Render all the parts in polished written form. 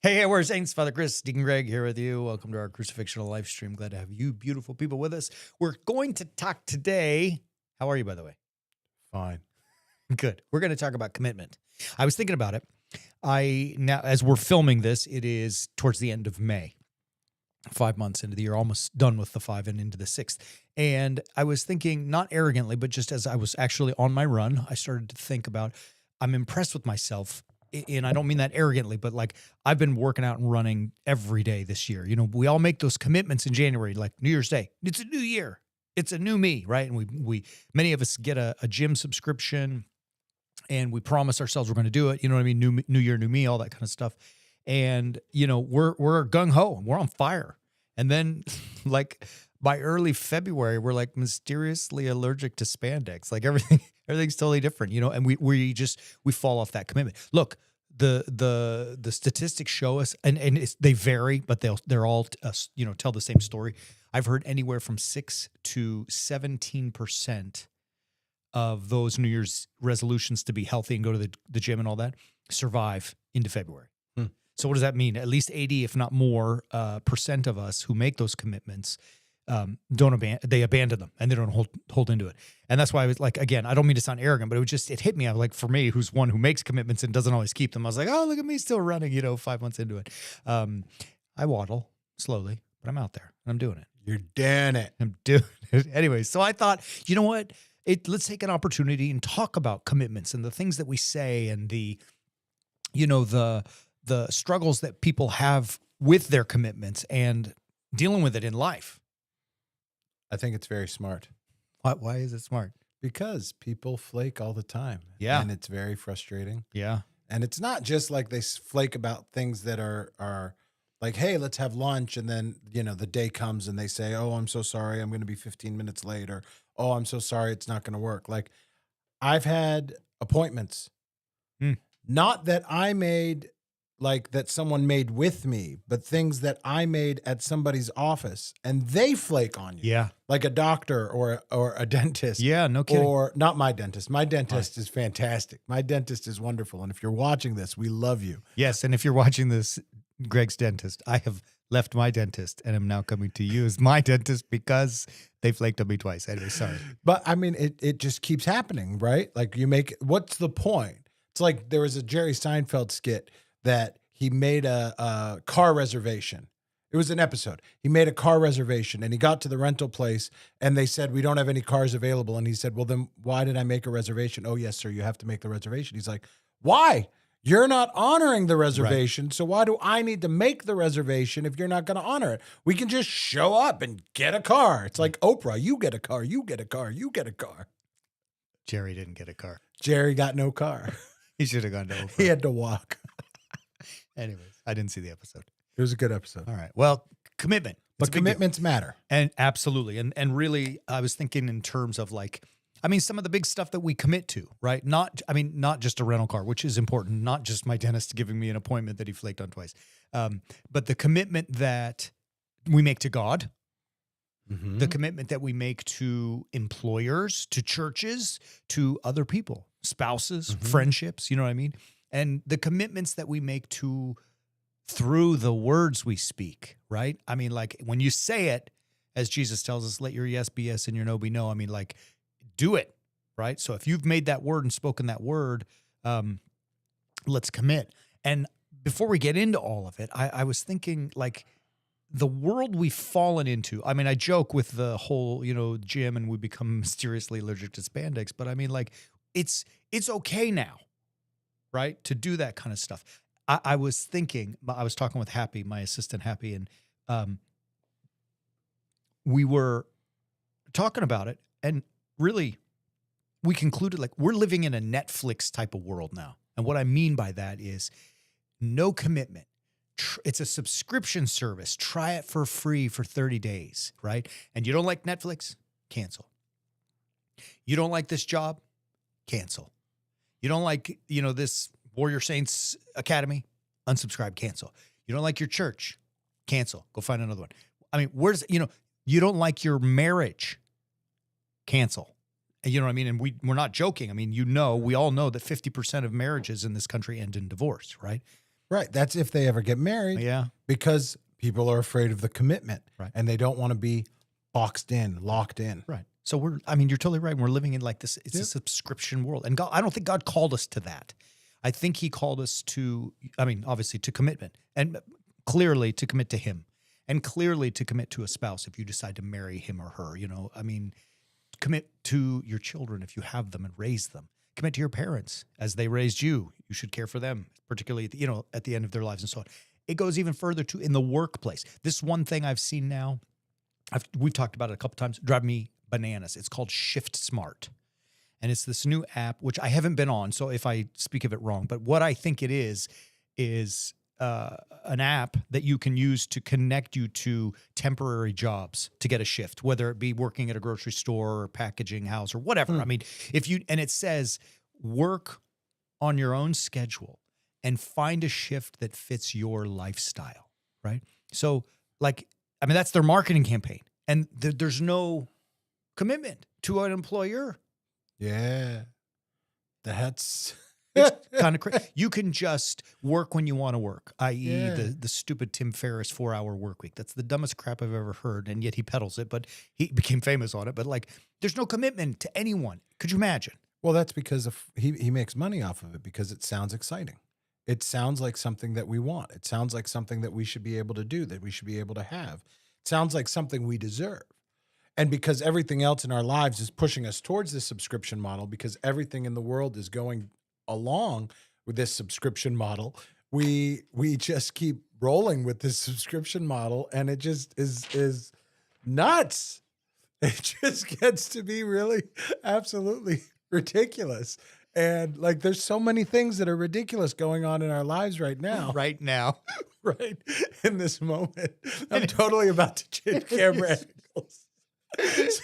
Hey, where's Saints? Father Chris, Deacon Greg here with you. Welcome to our crucifixional live stream. Glad to have you beautiful people with us. We're going to talk today. How are you, by the way? Fine. Good. We're going to talk about commitment. I was thinking about it. Now, as we're filming this, it is towards the end of May, 5 months into the year, almost done with the 5 and into the 6th. And I was thinking, not arrogantly, but just as I was actually on my run, I started to think about, I'm impressed with myself. And I don't mean that arrogantly, but like I've been working out and running every day this year. You know, we all make those commitments in January, like New Year's Day. It's a new year. It's a new me, right? And we many of us get a gym subscription and we promise ourselves we're going to do it. You know what I mean? New year, new me, all that kind of stuff. And, you know, we're gung ho, we're on fire. And then like by early February, we're like mysteriously allergic to spandex. Like everything's totally different, you know, and we fall off that commitment. Look, the statistics show us, and they vary, but they're all tell the same story. I've heard anywhere from 6 to 17% of those New Year's resolutions to be healthy and go to the gym and all that survive into February. So what does that mean? At least 80, if not more, percent of us who make those commitments they abandon them and they don't hold into it. And that's why I was like, again, I don't mean to sound arrogant, but it hit me. I was like, for me, who's one who makes commitments and doesn't always keep them, I was like, oh, look at me still running, 5 months into it. I waddle slowly, but I'm out there and I'm doing it. You're doing it. I'm doing it. Anyway, so I thought, you know what? Let's take an opportunity and talk about commitments and the things that we say and the struggles that people have with their commitments and dealing with it in life. I think it's very smart. Why is it smart? Because people flake all the time. Yeah. And it's very frustrating. Yeah. And it's not just like they flake about things that are like, hey, let's have lunch. And then, the day comes and they say, oh, I'm so sorry, I'm going to be 15 minutes late. Or, oh, I'm so sorry, it's not going to work. Like I've had appointments, not that I made, like that someone made with me, but things that I made at somebody's office and they flake on you. Yeah. Like a doctor or a dentist. Yeah, no kidding. Or not my dentist. My dentist is fantastic. My dentist is wonderful. And if you're watching this, we love you. Yes, and if you're watching this, Greg's dentist, I have left my dentist and am now coming to you as my dentist because they flaked on me twice. Anyway, sorry. But I mean, it just keeps happening, right? Like what's the point? It's like there was a Jerry Seinfeld skit that he made a car reservation. It was an episode. He made a car reservation and he got to the rental place and they said, we don't have any cars available. And he said, well, then why did I make a reservation? Oh, yes, sir, you have to make the reservation. He's like, why? You're not honoring the reservation. Right. So why do I need to make the reservation if you're not going to honor it? We can just show up and get a car. It's like Oprah. You get a car, you get a car, you get a car. Jerry didn't get a car. Jerry got no car. He should have gone to Oprah. He had to walk. Anyways, I didn't see the episode. It was a good episode. All right. Well, commitment. But commitments matter. And absolutely. And really, I was thinking in terms of like, some of the big stuff that we commit to, right? Not just a rental car, which is important. Not just my dentist giving me an appointment that he flaked on twice. But the commitment that we make to God, the commitment that we make to employers, to churches, to other people, spouses, friendships, you know what I mean? And the commitments that we make through the words we speak, right? I mean, like when you say it, as Jesus tells us, let your yes be yes and your no be no. I mean, like, do it, right? So if you've made that word and spoken that word, let's commit. And before we get into all of it, I was thinking like the world we've fallen into. I mean, I joke with the whole, gym and we become mysteriously allergic to spandex, but I mean, like it's okay now, right? To do that kind of stuff. I was thinking, I was talking with Happy, my assistant Happy, and we were talking about it, and really we concluded like we're living in a Netflix type of world now. And what I mean by that is no commitment. It's a subscription service. Try it for free for 30 days, right? And you don't like Netflix? Cancel. You don't like this job? Cancel. You don't like, this Warrior Saints Academy? Unsubscribe, cancel. You don't like your church? Cancel. Go find another one. I mean, you don't like your marriage? Cancel. You know what I mean? And we're not joking. I mean, we all know that 50% of marriages in this country end in divorce, right? Right. That's if they ever get married. Yeah. Because people are afraid of the commitment. Right. And they don't want to be boxed in, locked in. Right. So you're totally right. We're living in like this, it's Yep. a subscription world. And God, I don't think God called us to that. I think he called us to, obviously to commitment and clearly to commit to him and clearly to commit to a spouse if you decide to marry him or her, commit to your children if you have them and raise them. Commit to your parents as they raised you. You should care for them, particularly at the end of their lives and so on. It goes even further to in the workplace. This one thing I've seen now, we've talked about it a couple times, drive me bananas. It's called Shift Smart. And it's this new app, which I haven't been on, so if I speak of it wrong, but what I think it is an app that you can use to connect you to temporary jobs to get a shift, whether it be working at a grocery store or packaging house or whatever. And it says work on your own schedule and find a shift that fits your lifestyle, right? So that's their marketing campaign. And there's no commitment to an employer. Yeah. That's It's kind of crazy. You can just work when you want to work, i.e. Yeah. the stupid Tim Ferriss 4-hour work week. That's the dumbest crap I've ever heard, and yet he peddles it, but he became famous on it. But there's no commitment to anyone. Could you imagine? Well, that's because he makes money off of it because it sounds exciting. It sounds like something that we want. It sounds like something that we should be able to do, that we should be able to have. It sounds like something we deserve. And because everything else in our lives is pushing us towards this subscription model, because everything in the world is going along with this subscription model, we just keep rolling with this subscription model, and it just is nuts. It just gets to be really absolutely ridiculous. And there's so many things that are ridiculous going on in our lives right now. Right now. Right in this moment. I'm totally about to change camera angles.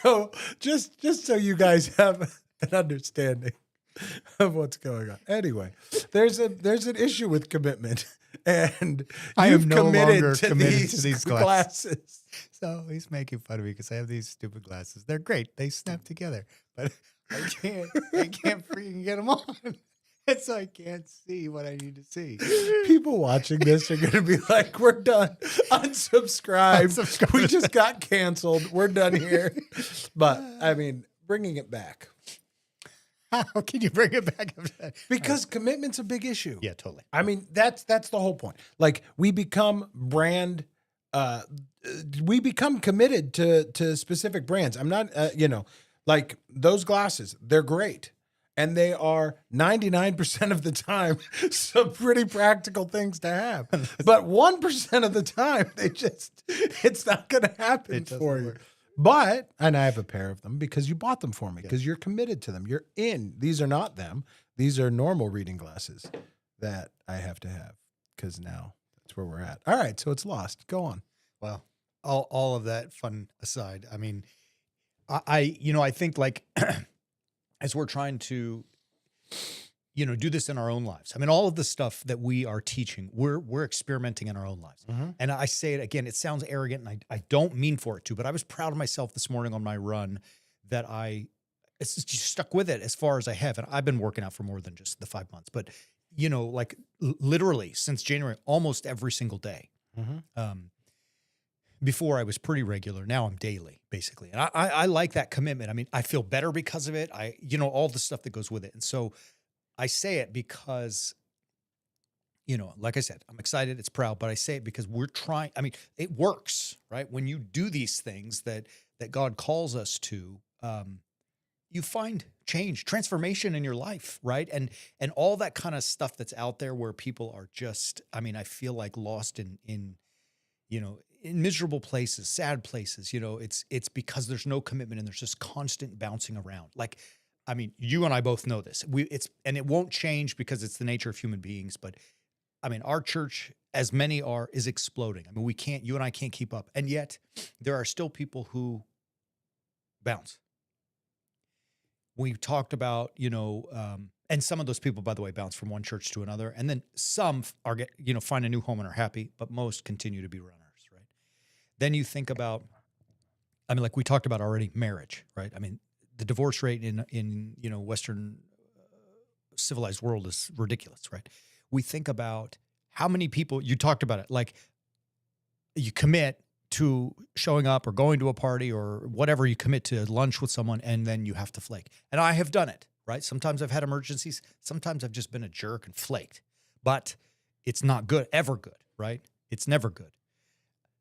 So just so you guys have an understanding of what's going on. Anyway, there's an issue with commitment, and I am you've no longer committed to these glasses. So he's making fun of me because I have these stupid glasses. They're great. They snap together, but I can't freaking get them on. And so I can't see what I need to see. People watching this are going to be like, we're done. Unsubscribe. We just got canceled. We're done here. But, bringing it back. How can you bring it back? Because commitment's a big issue. Yeah, totally. That's the whole point. We become we become committed to specific brands. I'm not, those glasses, they're great. And they are 99% of the time some pretty practical things to have. But 1% of the time, it's not going to happen for you. But, and I have a pair of them because you bought them for me, because you're committed to them. You're in. These are not them. These are normal reading glasses that I have to have, because now that's where we're at. All right, so it's lost. Go on. Well, all of that fun aside, I think as we're trying to, do this in our own lives. All of the stuff that we are teaching, we're experimenting in our own lives. Mm-hmm. And I say it again, it sounds arrogant, and I don't mean for it to, but I was proud of myself this morning on my run that it's just stuck with it as far as I have. And I've been working out for more than just the 5 months, but literally since January, almost every single day. Mm-hmm. Before I was pretty regular. Now I'm daily, basically. And I like that commitment. I feel better because of it. All the stuff that goes with it. And so I say it because, like I said, I'm excited, it's proud, but I say it because we're trying. It works, right? When you do these things that God calls us to, you find change, transformation in your life, right? And all that kind of stuff that's out there where people are just, I feel like lost in miserable places, sad places, it's because there's no commitment and there's just constant bouncing around. You and I both know this. And it won't change because it's the nature of human beings. But our church, as many are, is exploding. You and I can't keep up. And yet there are still people who bounce. We've talked about, and some of those people, by the way, bounce from one church to another. And then some are find a new home and are happy, but most continue to be runners. Then you think about, like we talked about already, marriage, right? The divorce rate in Western civilized world is ridiculous, right? We think about how many people, you talked about it, like you commit to showing up or going to a party or whatever, you commit to lunch with someone and then you have to flake. And I have done it, right? Sometimes I've had emergencies. Sometimes I've just been a jerk and flaked, but it's not good, ever good, right? It's never good.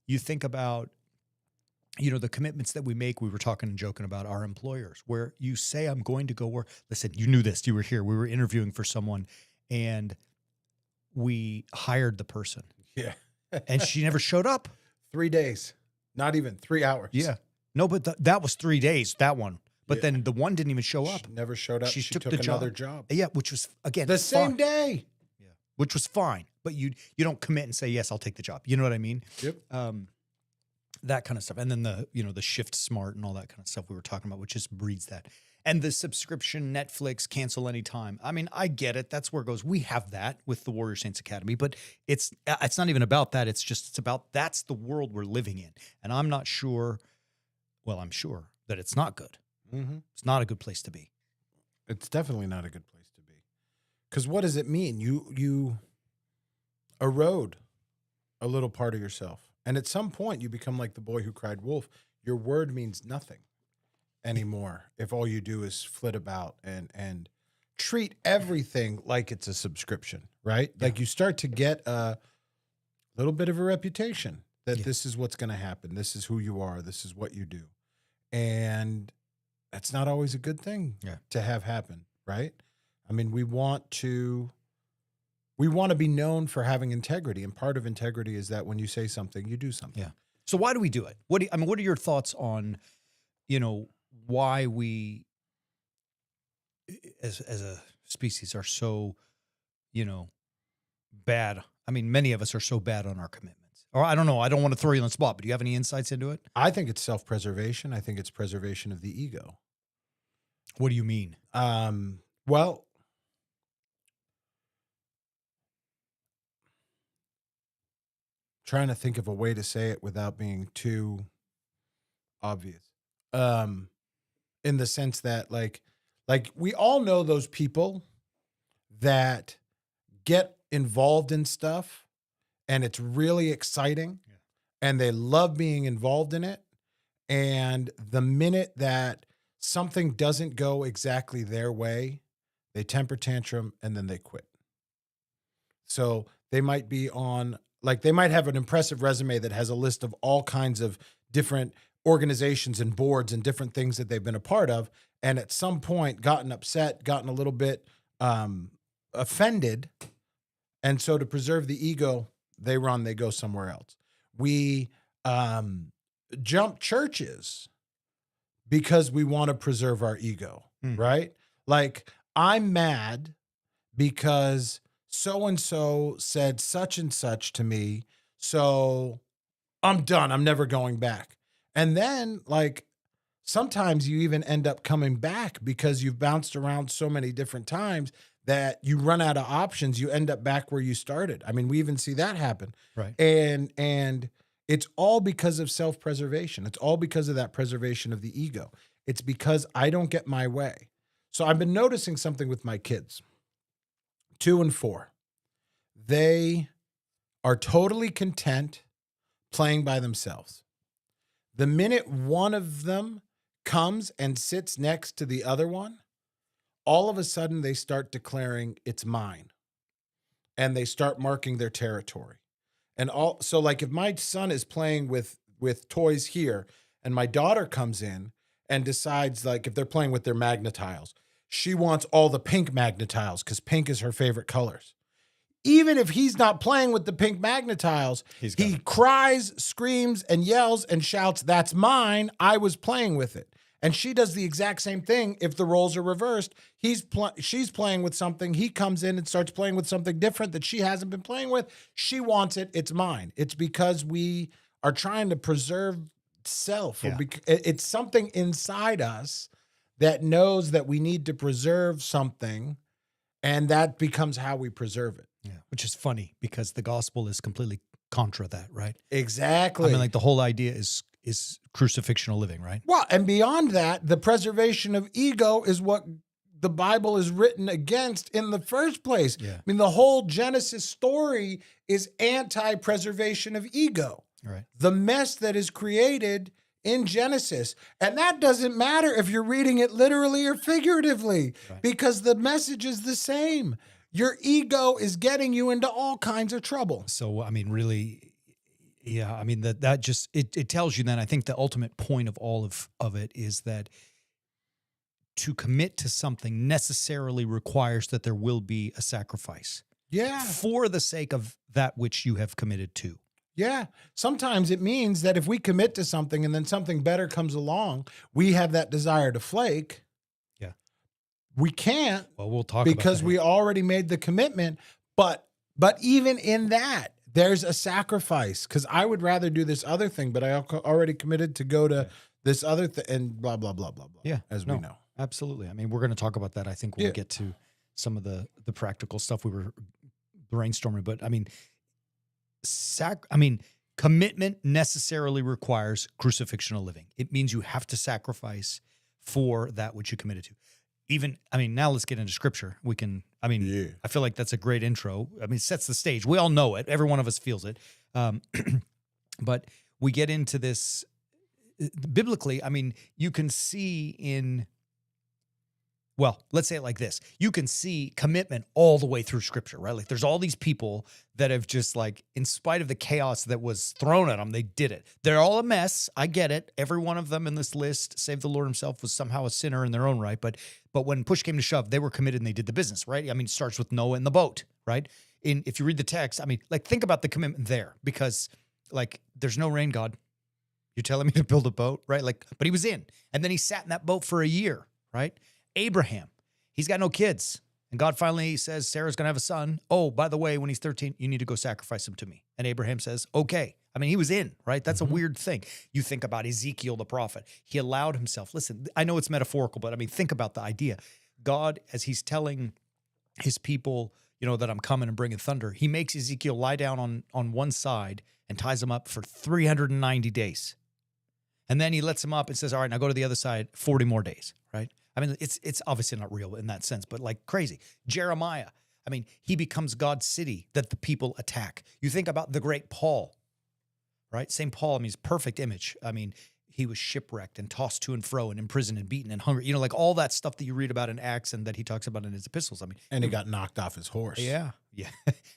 You think about, the commitments that we make. We were talking and joking about our employers, where you say, I'm going to go work. Listen, you knew this, you were here. We were interviewing for someone and we hired the person. Yeah. And she never showed up. 3 days, not even 3 hours. Yeah. No, but that was 3 days, that one. But then the one didn't even show up. She never showed up. She took the another job. Yeah, which was, again, The same fine. day. Yeah. Which was fine. But you don't commit and say, yes, I'll take the job. You know what I mean? Yep. That kind of stuff. And then the shift smart and all that kind of stuff we were talking about, which just breeds that. And the subscription, Netflix, cancel anytime. I mean, I get it. That's where it goes. We have that with the Warrior Saints Academy, but it's not even about that. It's about, that's the world we're living in. And I'm not sure, well, I'm sure that it's not good. Mm-hmm. It's not a good place to be. It's definitely not a good place to be. Because what does it mean? You erode a little part of yourself. And at some point, you become like the boy who cried wolf. Your word means nothing anymore if all you do is flit about and treat everything like it's a subscription, right? Yeah. Like you start to get a little bit of a reputation that this is what's going to happen. This is who you are. This is what you do. And that's not always a good thing to have happen, right? I mean, we want to be known for having integrity, and part of integrity is that when you say something, you do something. Yeah. So why do we do it? What are your thoughts on, why we as a species are so, bad? I mean, many of us are so bad on our commitments. Or I don't know, I don't want to throw you on the spot, but do you have any insights into it? I think it's self-preservation. I think it's preservation of the ego. What do you mean? Well, trying to think of a way to say it without being too obvious. In the sense that like we all know those people that get involved in stuff and it's really exciting and they love being involved in it. And the minute that something doesn't go exactly their way, they temper tantrum and then they quit. So they might be on, like they might have an impressive resume that has a list of all kinds of different organizations and boards and different things that they've been a part of. And at some point gotten upset, gotten a little bit offended. And so to preserve the ego, they go somewhere else. We jump churches because we want to preserve our ego, right? Like I'm mad because so-and-so said such and such to me. So I'm done. I'm never going back. And then like sometimes you even end up coming back because you've bounced around so many different times that you run out of options. You end up back where you started. I mean, we even see that happen. Right. And it's all because of self-preservation. It's all because of that preservation of the ego. It's because I don't get my way. So I've been noticing something with my kids, 2 and 4. They are totally content playing by themselves. The minute one of them comes and sits next to the other one, all of a sudden they start declaring it's mine and they start marking their territory. And so like if my son is playing with toys here and my daughter comes in and decides like if they're playing with their Magna-Tiles, she wants all the pink Magna-Tiles because pink is her favorite colors. Even if he's not playing with the pink Magna-Tiles, he cries, screams, and yells and shouts, "That's mine. I was playing with it." And she does the exact same thing if the roles are reversed. She's playing with something. He comes in and starts playing with something different that she hasn't been playing with. She wants it. It's mine. It's because we are trying to preserve self. Yeah. It's something inside us that knows that we need to preserve something, and that becomes how we preserve it. Yeah, which is funny because the gospel is completely contra that, right? Exactly. I mean, like the whole idea is crucifixional living, right? Well, and beyond that, the preservation of ego is what the Bible is written against in the first place. Yeah. I mean, the whole Genesis story is anti-preservation of ego. Right. The mess that is created in Genesis. And that doesn't matter if you're reading it literally or figuratively, Right. because the message is the same. Your ego is getting you into all kinds of trouble. So, I mean, really, yeah, I mean, that just, it tells you then, I think the ultimate point of all of it is that to commit to something necessarily requires that there will be a sacrifice Yeah. for the sake of that which you have committed to. Yeah. Sometimes it means that if we commit to something and then something better comes along, we have that desire to flake. Yeah. We can't. Well, we'll talk because about that. we already made the commitment. But even in that, there's a sacrifice, because I would rather do this other thing, but I already committed to go to this other thing and blah, blah, blah, blah, blah. Yeah, as we know. Absolutely. I mean, we're going to talk about that, I think, when we get to some of the practical stuff we were brainstorming. But I mean, commitment necessarily requires crucifixion living. It means you have to sacrifice for that which you committed to. Even, I mean, now let's get into scripture. We can, I mean, I feel like that's a great intro. I mean, it sets the stage. We all know it. Every one of us feels it. But we get into this biblically. I mean, you can see well, let's say it like this. You can see commitment all the way through scripture, right? Like there's all these people that have just like, in spite of the chaos that was thrown at them, they did it. They're all a mess. I get it. Every one of them in this list, save the Lord himself, was somehow a sinner in their own right. But when push came to shove, they were committed and they did the business, right? I mean, it starts with Noah in the boat, right? If you read the text, I mean, like think about the commitment there, because like there's no rain, God. You're telling me to build a boat, right? Like, but he was in. And then he sat in that boat for a year, right? Abraham, he's got no kids. And God finally says, Sarah's going to have a son. Oh, by the way, when he's 13, you need to go sacrifice him to me. And Abraham says, okay. I mean, he was in, right? That's a weird thing. You think about Ezekiel, the prophet. He allowed himself. Listen, I know it's metaphorical, but I mean, think about the idea. God, as he's telling his people, you know, that I'm coming and bringing thunder, he makes Ezekiel lie down on one side and ties him up for 390 days. And then he lets him up and says, all right, now go to the other side 40 more days, right? I mean, it's obviously not real in that sense, but like crazy. Jeremiah, I mean, he becomes God's city that the people attack. You think about the great Paul, right? St. Paul, I mean, his perfect image. I mean, he was shipwrecked and tossed to and fro and imprisoned and beaten and hungry. You know, like all that stuff that you read about in Acts and that he talks about in his epistles. I mean, and he got knocked off his horse. Yeah.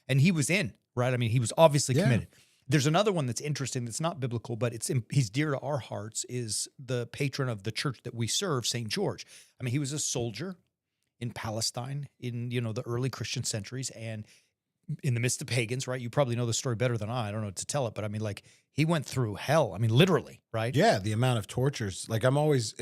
And he was in, right? I mean, he was obviously committed. There's another one that's interesting that's not biblical, but he's dear to our hearts, is the patron of the church that we serve, St. George. I mean, he was a soldier in Palestine in, you know, the early Christian centuries and in the midst of pagans, right? You probably know the story better than I don't know to tell it, but I mean, like he went through hell. I mean, literally, right? Yeah, the amount of tortures. Like I'm always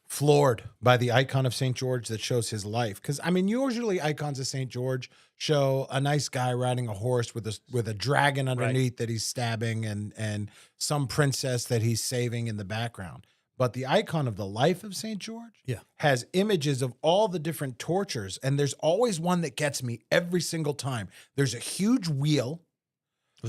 floored by the icon of St. George that shows his life. Because I mean, usually icons of St. George show a nice guy riding a horse with a dragon underneath that he's stabbing and some princess that he's saving in the background. But the icon of the life of St. George has images of all the different tortures. And there's always one that gets me every single time. There's a huge wheel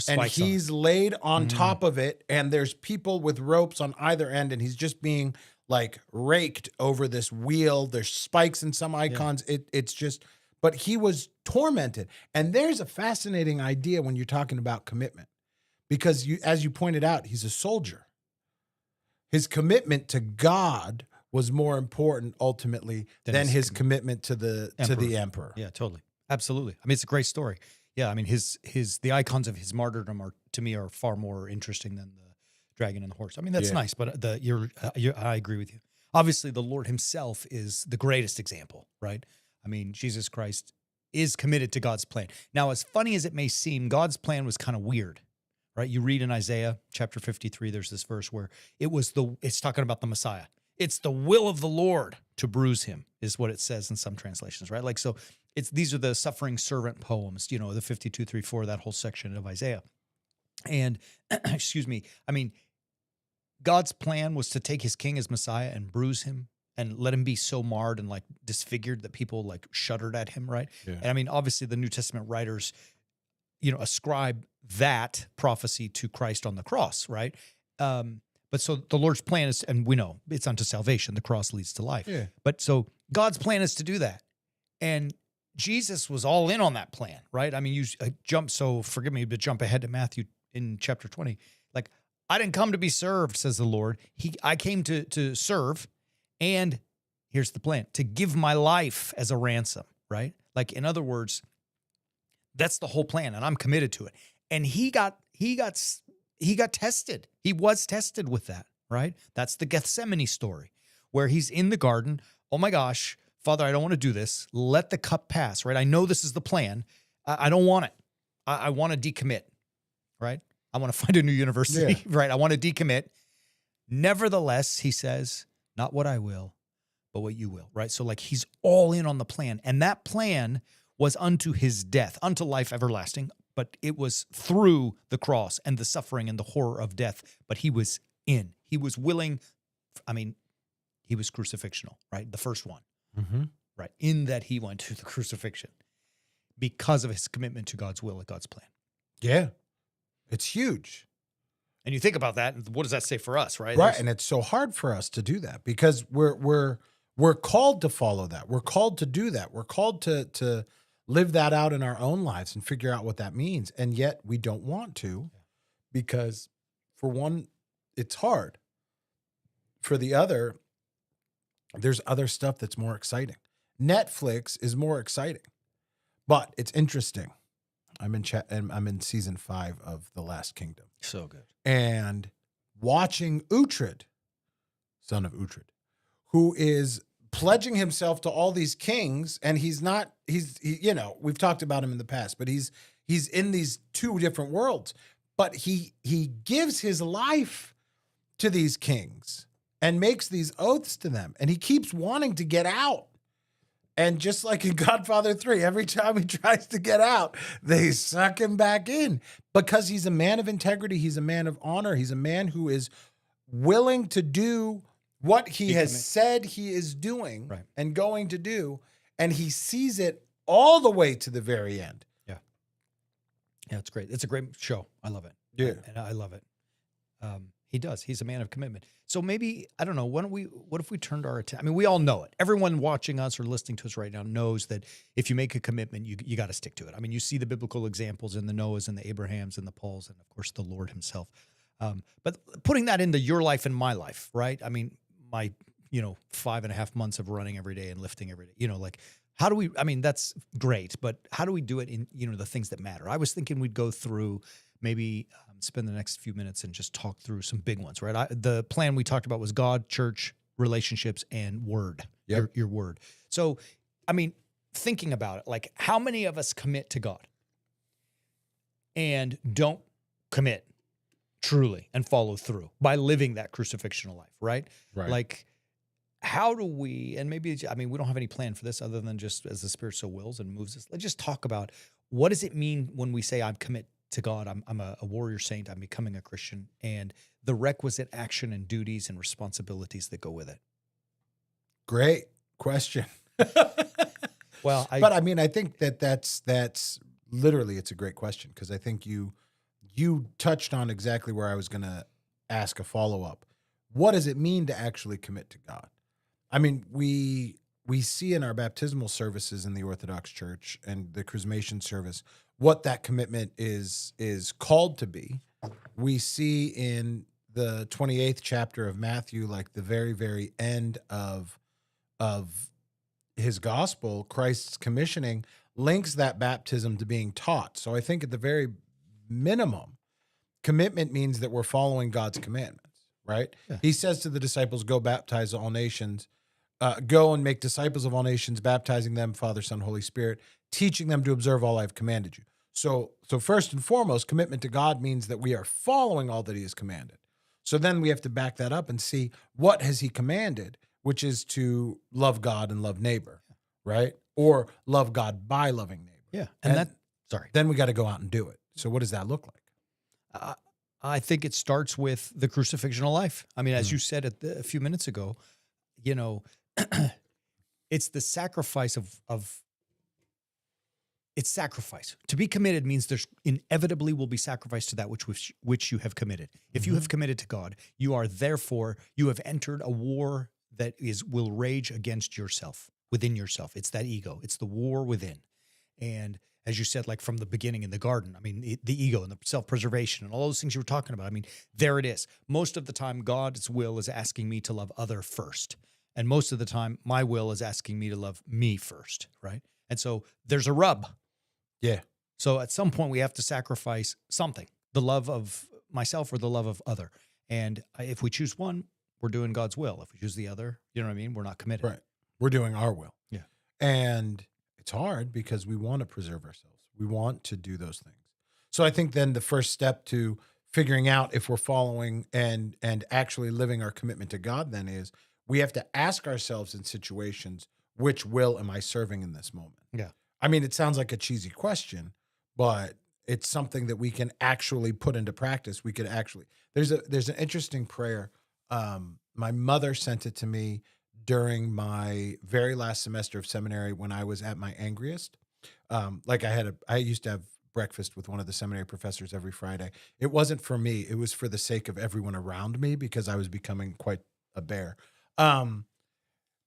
and he's laid on top of it. And there's people with ropes on either end. And he's just being like raked over this wheel. There's spikes in some icons. It's just, but he was tormented. And there's a fascinating idea when you're talking about commitment, because as you pointed out, he's a soldier. His commitment to God was more important ultimately than his commitment to the emperor. Yeah, totally. Absolutely. I mean, it's a great story. Yeah. I mean, the icons of his martyrdom to me are far more interesting than the dragon and the horse. I mean, that's nice, but I agree with you. Obviously, the Lord himself is the greatest example, right? I mean, Jesus Christ is committed to God's plan. Now, as funny as it may seem, God's plan was kind of weird, right? You read in Isaiah chapter 53, there's this verse where it's talking about the Messiah. It's the will of the Lord to bruise him, is what it says in some translations, right? Like, so these are the suffering servant poems, you know, the 52, 3, 4, that whole section of Isaiah. And excuse me, I mean, God's plan was to take his king as Messiah and bruise him and let him be so marred and like disfigured that people like shuddered at him, right? Yeah. And I mean, obviously the New Testament writers, you know, ascribe that prophecy to Christ on the cross, right? But so the Lord's plan is, and we know it's unto salvation. The cross leads to life. Yeah. But so God's plan is to do that. And Jesus was all in on that plan, right? I mean, you jump, so forgive me to jump ahead to Matthew in chapter 20. Like, I didn't come to be served, says the Lord. I came to serve. And here's the plan, to give my life as a ransom, right? Like, in other words, that's the whole plan, and I'm committed to it. And he got tested. He was tested with that, right? That's the Gethsemane story, where he's in the garden. Oh my gosh, Father, I don't want to do this. Let the cup pass, right? I know this is the plan. I don't want it. I want to decommit, right? I want to find a new university, right? I want to decommit. Nevertheless, he says, not what I will, but what you will, right? So like he's all in on the plan. And that plan was unto his death, unto life everlasting, but it was through the cross and the suffering and the horror of death. But he was in. He was willing. I mean, he was crucifixional, right? The first one, right? In that he went to the crucifixion because of his commitment to God's will and God's plan. Yeah. It's huge. And you think about that, and what does that say for us, right? Right. And it's so hard for us to do that because we're called to follow that. We're called to do that. We're called to live that out in our own lives and figure out what that means. And yet we don't want to because, for one, it's hard. For the other, there's other stuff that's more exciting. Netflix is more exciting, but it's interesting. I'm in season 5 of The Last Kingdom. So good. And watching Uhtred, son of Uhtred, who is pledging himself to all these kings, and he's we've talked about him in the past, but he's in these 2 different worlds, but he gives his life to these kings and makes these oaths to them, and he keeps wanting to get out. And just like in Godfather 3, every time he tries to get out, they suck him back in because he's a man of integrity. He's a man of honor. He's a man who is willing to do what he has said he is doing and going to do. And he sees it all the way to the very end. Yeah. Yeah, it's great. It's a great show. I love it. Yeah. And I love it. He does. He's a man of commitment. So maybe, I don't know, what if we turned our attention? I mean, we all know it. Everyone watching us or listening to us right now knows that if you make a commitment, you got to stick to it. I mean, you see the biblical examples in the Noahs and the Abrahams and the Pauls and, of course, the Lord himself. But putting that into your life and my life, right? I mean, my, 5.5 months of running every day and lifting every day, like, how do we, I mean, that's great, but how do we do it in, the things that matter? I was thinking we'd go through maybe spend the next few minutes and just talk through some big ones, right? The plan we talked about was God, church, relationships, and word, your word. So, I mean, thinking about it, like how many of us commit to God and don't commit truly and follow through by living that crucifixional life, right? Like, how do we, and maybe, I mean, we don't have any plan for this other than just as the Spirit so wills and moves us. Let's just talk about what does it mean when we say I commit to God, I'm a warrior saint, I'm becoming a Christian, and the requisite action and duties and responsibilities that go with it. Great question. Well, I think that's literally, it's a great question because I think you touched on exactly where I was going to ask a follow-up. What does it mean to actually commit to God? I mean, we see in our baptismal services in the Orthodox Church and the Chrismation service what that commitment is called to be. We see in the 28th chapter of Matthew, like the very, very end of his gospel, Christ's commissioning links that baptism to being taught. So I think at the very minimum, commitment means that we're following God's commandments, right? Yeah. He says to the disciples, go baptize all nations, go and make disciples of all nations, baptizing them, Father, Son, Holy Spirit, teaching them to observe all I've commanded you. So first and foremost, commitment to God means that we are following all that he has commanded. So then we have to back that up and see what has he commanded, which is to love God and love neighbor, right? Or love God by loving neighbor. Yeah. Then we got to go out and do it. So what does that look like? I think it starts with the crucifixional life. I mean, as you said a few minutes ago, it's the sacrifice of it's sacrifice. To be committed means there's inevitably will be sacrifice to that which you have committed. If you have committed to God, you are therefore, you have entered a war that will rage against yourself, within yourself. It's that ego. It's the war within. And as you said, like from the beginning in the garden, I mean, the ego and the self-preservation and all those things you were talking about. I mean, there it is. Most of the time, God's will is asking me to love other first. And most of the time, my will is asking me to love me first, right? And so there's a rub. Yeah. So at some point we have to sacrifice something, the love of myself or the love of other. And if we choose one, we're doing God's will. If we choose the other, you know what I mean? We're not committed. Right. We're doing our will. Yeah. And it's hard because we want to preserve ourselves. We want to do those things. So I think then the first step to figuring out if we're following and actually living our commitment to God then is we have to ask ourselves in situations, which will am I serving in this moment? Yeah. I mean, it sounds like a cheesy question, but it's something that we can actually put into practice. We could actually, there's an interesting prayer. My mother sent it to me during my very last semester of seminary when I was at my angriest. Like I used to have breakfast with one of the seminary professors every Friday. It wasn't for me. It was for the sake of everyone around me because I was becoming quite a bear.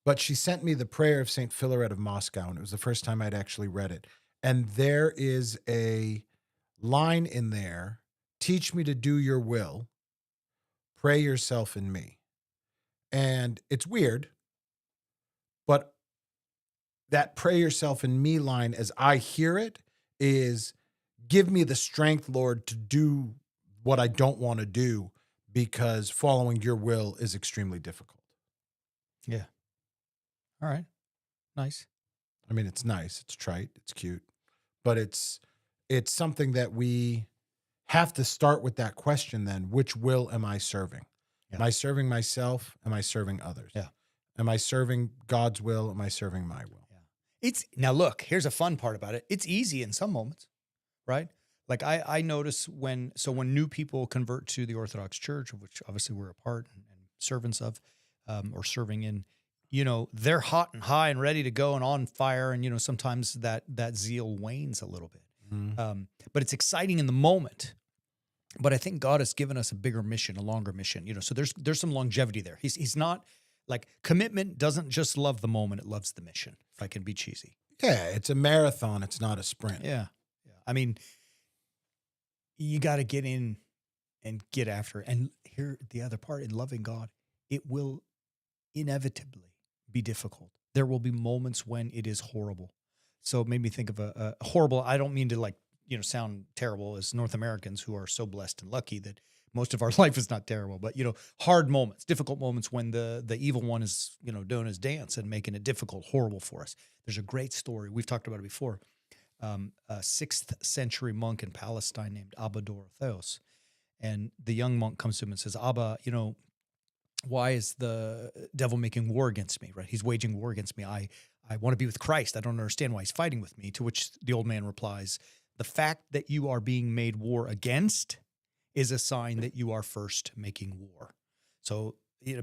But she sent me the prayer of St. Philaret of Moscow, and it was the first time I'd actually read it. And there is a line in there, teach me to do your will, pray yourself in me. And it's weird, but that pray yourself in me line, as I hear it, is give me the strength, Lord, to do what I don't want to do because following your will is extremely difficult. Yeah. All right. Nice. I mean, it's nice, it's trite, it's cute, but it's something that we have to start with that question then, which will am I serving? Yeah. Am I serving myself? Am I serving others? Yeah. Am I serving God's will? Am I serving my will? Yeah. Now look, here's a fun part about it. It's easy in some moments, right? Like I notice when new people convert to the Orthodox Church, of which obviously we're a part and servants of, or serving in, they're hot and high and ready to go and on fire. And, sometimes that zeal wanes a little bit. Mm-hmm. But it's exciting in the moment. But I think God has given us a bigger mission, a longer mission, so there's some longevity there. He's not like commitment doesn't just love the moment. It loves the mission. If I can be cheesy. Yeah. It's a marathon. It's not a sprint. Yeah. Yeah. I mean, you got to get in and get after it. And here, the other part, in loving God, it will inevitably be difficult. There will be moments when it is horrible. So it made me think of a horrible, I don't mean to sound terrible as North Americans who are so blessed and lucky that most of our life is not terrible, but, hard moments, difficult moments when the evil one is, doing his dance and making it difficult, horrible for us. There's a great story. We've talked about it before. A 6th century monk in Palestine named Abba Dorotheos. And the young monk comes to him and says, Abba, why is the devil making war against me, right? He's waging war against me. I want to be with Christ. I don't understand why he's fighting with me. To which the old man replies, the fact that you are being made war against is a sign that you are first making war. So,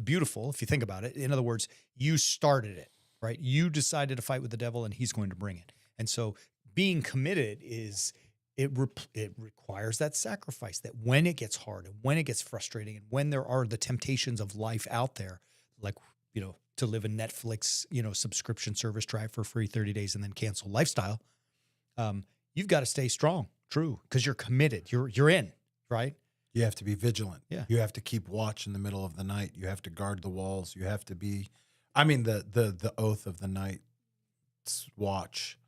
beautiful if you think about it. In other words, you started it, right? You decided to fight with the devil and he's going to bring it. And so being committed it requires that sacrifice, that when it gets hard and when it gets frustrating and when there are the temptations of life out there, like, to live a Netflix, subscription service, try it for free 30 days and then cancel lifestyle. You've got to stay strong, true, because you're committed. You're in, right? You have to be vigilant. Yeah. You have to keep watch in the middle of the night. You have to guard the walls. You have to be, I mean, the oath of the night's watch.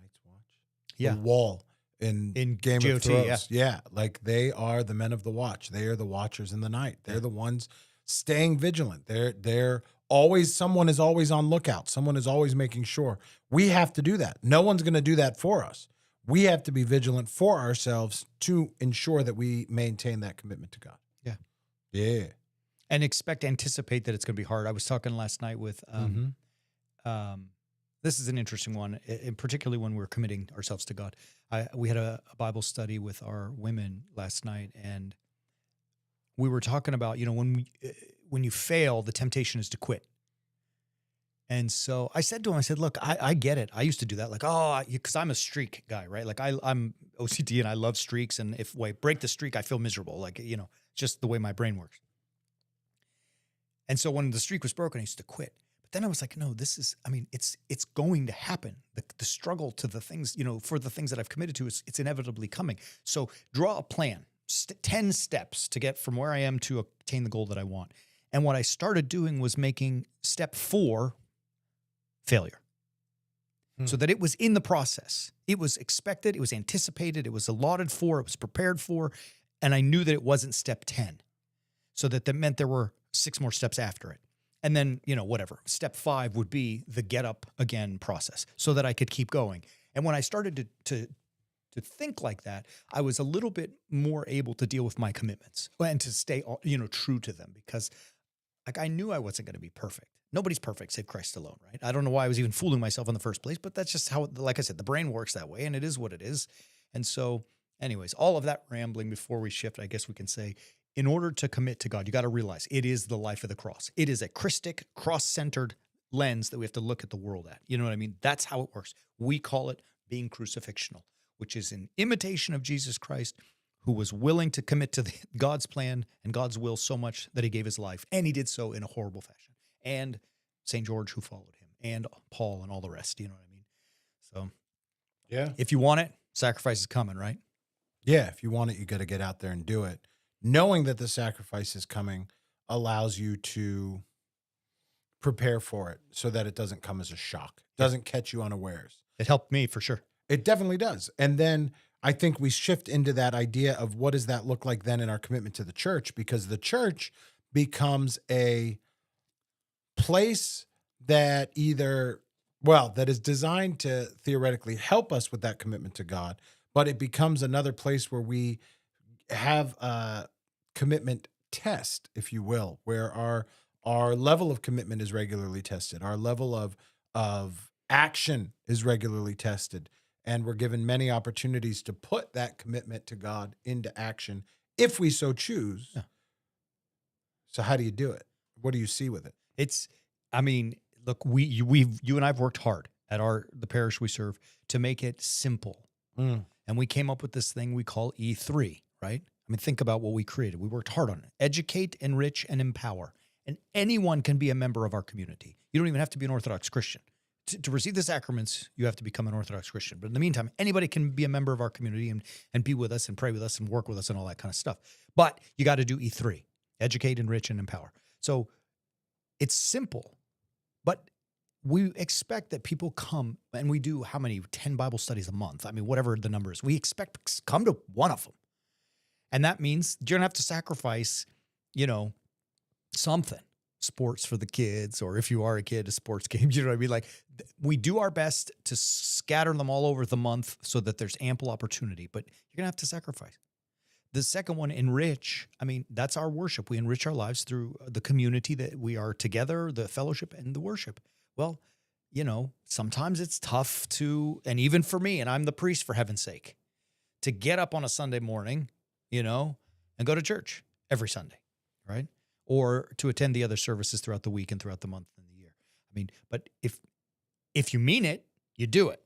Night's watch? Yeah. The wall in Game GOT, of Thrones. Yeah. Like they are the men of the watch. They are the watchers in the night. They're the ones staying vigilant. They're always, someone is always on lookout. Someone is always making sure. We have to do that. No one's going to do that for us. We have to be vigilant for ourselves to ensure that we maintain that commitment to God. Yeah. Yeah. And anticipate that it's going to be hard. I was talking last night with, this is an interesting one, and particularly when we're committing ourselves to God. We had a Bible study with our women last night, and we were talking about, when you fail, the temptation is to quit. And so I said to him, I said, look, I get it. I used to do that. Like, because I'm a streak guy, right? Like I'm OCD and I love streaks. And if I break the streak, I feel miserable. Like, just the way my brain works. And so when the streak was broken, I used to quit. But then I was like, no, it's going to happen. The struggle to the things, for the things that I've committed to, it's inevitably coming. So draw a plan, 10 steps to get from where I am to attain the goal that I want. And what I started doing was making step 4 failure. So that it was in the process. It was expected, it was anticipated, it was allotted for, it was prepared for, and I knew that it wasn't step 10. So that meant there were 6 more steps after it. And then, whatever. Step 5 would be the get up again process so that I could keep going. And when I started to think like that, I was a little bit more able to deal with my commitments and to stay, true to them, because like I knew I wasn't going to be perfect. Nobody's perfect save Christ alone, right? I don't know why I was even fooling myself in the first place, but that's just how, like I said, the brain works that way, and it is what it is. And so anyways, all of that rambling before we shift, I guess we can say, in order to commit to God, you got to realize it is the life of the cross. It is a Christic, cross-centered lens that we have to look at the world at. You know what I mean? That's how it works. We call it being crucifixional, which is an imitation of Jesus Christ, who was willing to commit to God's plan and God's will so much that he gave his life. And he did so in a horrible fashion. And St. George, who followed him, and Paul and all the rest. You know what I mean? So Yeah. if you want it, sacrifice is coming, right? Yeah. If you want it, you got to get out there and do it. Knowing that the sacrifice is coming allows you to prepare for it so that it doesn't come as a shock, doesn't catch you unawares. It helped me for sure. It definitely does. And then I think we shift into that idea of what does that look like then in our commitment to the church, because the church becomes a place that that is designed to theoretically help us with that commitment to God, but it becomes another place where we have a commitment test, if you will, where our level of commitment is regularly tested. Our level of action is regularly tested. And we're given many opportunities to put that commitment to God into action if we so choose. Yeah. So how do you do it? What do you see with it? Look, you and I've worked hard at the parish we serve to make it simple. And we came up with this thing we call E3, right? Think about what we created. We worked hard on it. Educate, enrich, and empower. And anyone can be a member of our community. You don't even have to be an Orthodox Christian. To receive the sacraments, you have to become an Orthodox Christian. But in the meantime, anybody can be a member of our community and be with us and pray with us and work with us and all that kind of stuff. But you got to do E3, educate, enrich, and empower. So it's simple, but we expect that people come, and we do 10 Bible studies a month? Whatever the number is. We expect come to one of them. And that means you're going to have to sacrifice, something. Sports for the kids, or if you are a kid, a sports game. You know what I mean? Like, we do our best to scatter them all over the month so that there's ample opportunity, but you're going to have to sacrifice. The second one, enrich. That's our worship. We enrich our lives through the community that we are together, the fellowship and the worship. Well, sometimes it's tough and even for me, and I'm the priest for heaven's sake, to get up on a Sunday morning, and go to church every Sunday, right? Or to attend the other services throughout the week and throughout the month and the year. But if you mean it, you do it,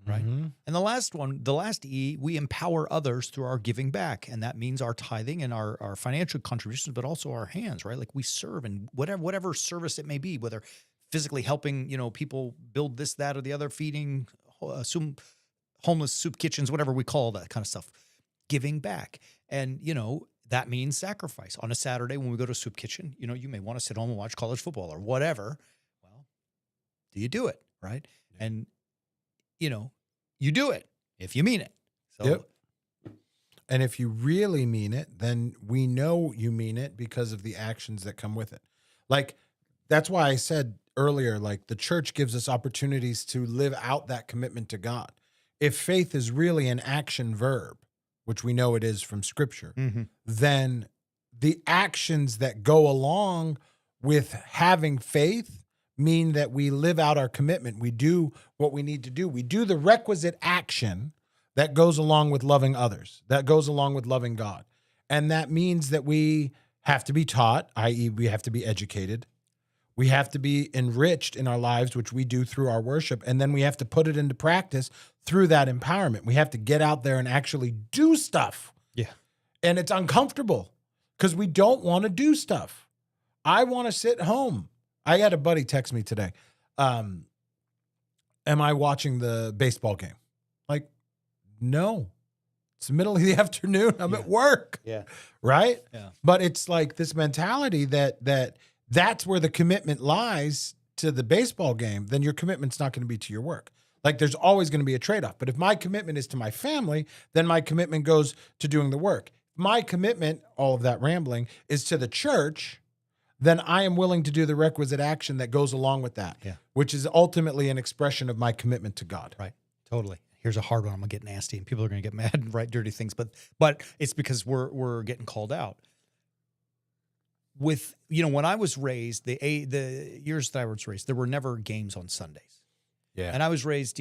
right? Mm-hmm. And the last E, we empower others through our giving back. And that means our tithing and our financial contributions, but also our hands, right? Like, we serve in whatever service it may be, whether physically helping, people build this, that, or the other, feeding homeless soup kitchens, whatever we call that kind of stuff, giving back. And, that means sacrifice. On a Saturday when we go to a soup kitchen, you may want to sit home and watch college football or whatever. Well, do you do it, right? Yeah. And, you do it if you mean it. So, yep. And if you really mean it, then we know you mean it because of the actions that come with it. Like, that's why I said earlier, like, the church gives us opportunities to live out that commitment to God. If faith is really an action verb, which we know it is from Scripture, mm-hmm. then the actions that go along with having faith mean that we live out our commitment. We do what we need to do. We do the requisite action that goes along with loving others, that goes along with loving God. And that means that we have to be taught, i.e., we have to be educated. We have to be enriched in our lives, which we do through our worship. And then we have to put it into practice through that empowerment. We have to get out there and actually do stuff. Yeah. And it's uncomfortable because we don't want to do stuff. I want to sit home. I had a buddy text me today. Am I watching the baseball game? Like, no. It's the middle of the afternoon. I'm at work. Yeah. Right? Yeah. But it's like this mentality that's where the commitment lies to the baseball game, then your commitment's not going to be to your work. Like there's always going to be a trade-off. But if my commitment is to my family, then my commitment goes to doing the work. My commitment, all of that rambling, is to the church, then I am willing to do the requisite action that goes along with that, which is ultimately an expression of my commitment to God. Right. Totally. Here's a hard one. I'm gonna get nasty, and people are gonna get mad and write dirty things, but it's because we're getting called out. With when I was raised, the years that I was raised, there were never games on Sundays. Yeah, and I was raised,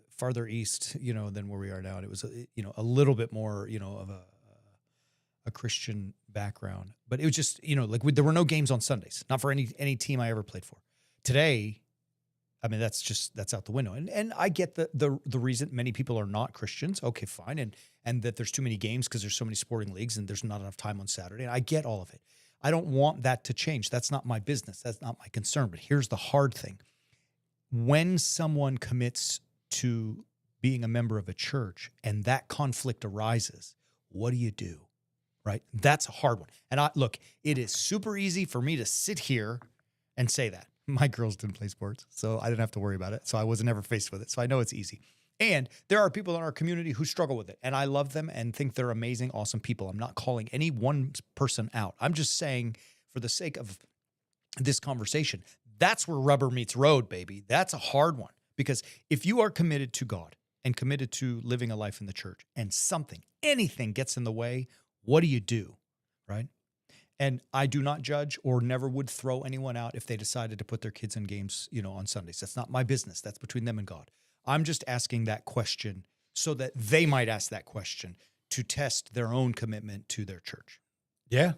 farther east, than where we are now, and it was a little bit more, of a Christian background, but it was just there were no games on Sundays, not for any team I ever played for. Today, I mean, that's out the window. And I get the reason many people are not Christians. Okay, fine. And that there's too many games because there's so many sporting leagues and there's not enough time on Saturday. And I get all of it. I don't want that to change. That's not my business. That's not my concern. But here's the hard thing. When someone commits to being a member of a church and that conflict arises, what do you do? Right? That's a hard one. And look, it is super easy for me to sit here and say that. My girls didn't play sports, so I didn't have to worry about it. So I was never faced with it. So I know it's easy. And there are people in our community who struggle with it. And I love them and think they're amazing, awesome people. I'm not calling any one person out. I'm just saying, for the sake of this conversation, that's where rubber meets road, baby. That's a hard one. Because if you are committed to God and committed to living a life in the church and anything gets in the way, what do you do? Right? And I do not judge or never would throw anyone out if they decided to put their kids in games, on Sundays. That's not my business. That's between them and God. I'm just asking that question so that they might ask that question to test their own commitment to their church. Yeah.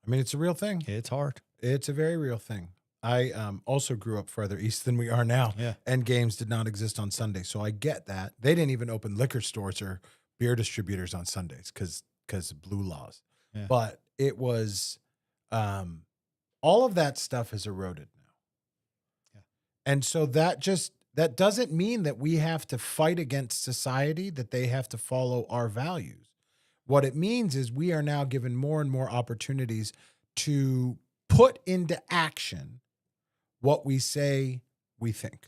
I mean, it's a real thing. It's hard. It's a very real thing. I also grew up further east than we are now, and games did not exist on Sunday. So I get that. They didn't even open liquor stores or beer distributors on Sundays because of blue laws. Yeah. But it was, all of that stuff has eroded now. Yeah. And so that doesn't mean that we have to fight against society, that they have to follow our values. What it means is we are now given more and more opportunities to put into action what we say we think.